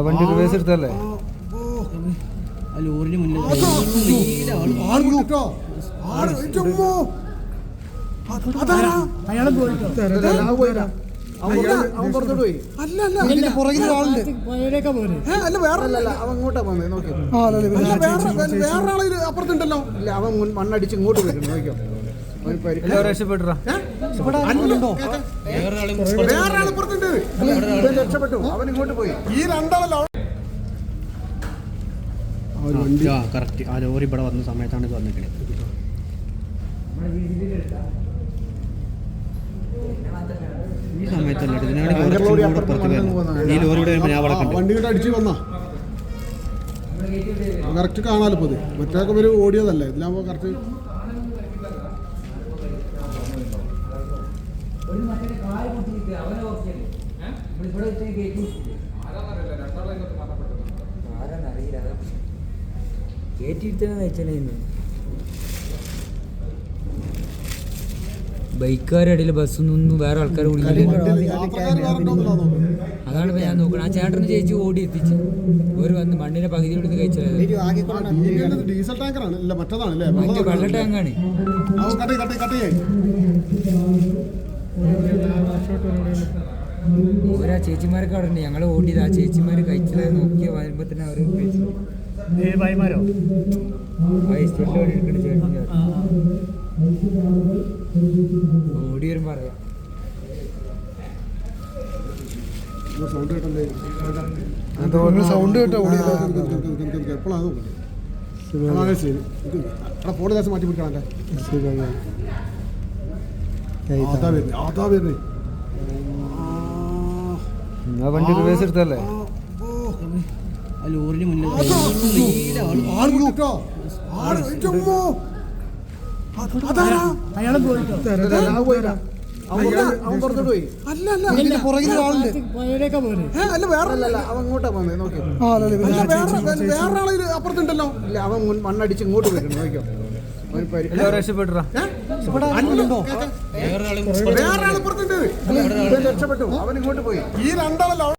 വണ്ടി റിവേഴ്സ് എടുത്തല്ലേ ലോറിന് മുന്നിൽ അപ്പുറത്തുണ്ടല്ലോ ഇല്ല അവൻ മണ്ണടിച്ച് ഇങ്ങോട്ട് വരും നോക്കിയോ രക്ഷപ്പെട്ടു അവൻ ഇങ്ങോട്ട് പോയി ഈ രണ്ടാളല്ലോ കറക്റ്റ് ആ ലോറി ഇവിടെ വന്ന സമയത്താണ് ഇത് വന്നിരിക്കുന്നത് ഈ സമയത്തല്ല ഈ ലോറിയുടെ വണ്ടിയുടെ അടിച്ച് വന്നാ കറക്റ്റ് കാണാലോ ഇപ്പൊ മറ്റൊക്കെ ഒരു ഓടിയതല്ലേ ഇതിലാകുമ്പോ കറക്റ്റ് ബൈക്കുകാരുടെ ഇടയിൽ ബസ്സൊന്നും വേറെ ആൾക്കാർ അതാണ് ഇപ്പൊ ഞാൻ നോക്കണം. ആ ചേട്ടന് ചേച്ചി ഓടി എത്തിച്ച് ഒരു വന്ന് മണ്ണിന്റെ പകുതി എടുത്ത് കഴിച്ചത് ഡീസൽ ടാങ്കറാണ് മറ്റേ വെള്ള ടാങ്കാണ്. ഓരോ ചേച്ചിമാരൊക്കെ അവിടെ ഉണ്ട്. ഞങ്ങൾ ഓടിയത് ആ ചേച്ചിമാര് കഴിച്ചത് നോക്കിയ വരുമ്പോ തന്നെ അവര് ഓടി വരും പറയാം. സൗണ്ട് കേട്ടോ ഫോണ് ദേശം മാറ്റി പിടിക്കണല്ലേ വണ്ടി റിവേഴ്സ് എടുത്തല്ലേ ലോറിന് മുന്നിൽ അവൻ പുറത്തോട്ട് പോയി അല്ല വേറല്ല അവൻ ഇങ്ങോട്ടാ പോന്നെ നോക്കിയോ വേറൊരാള് അപ്പുറത്തുണ്ടല്ലോ ഇല്ല അവൻ മണ്ണടിച്ച് ഇങ്ങോട്ട് വരും നോക്കിയോ രക്ഷപ്പെട്ടു അവൻ ഇങ്ങോട്ട് പോയി ഈ രണ്ടാളല്ലോ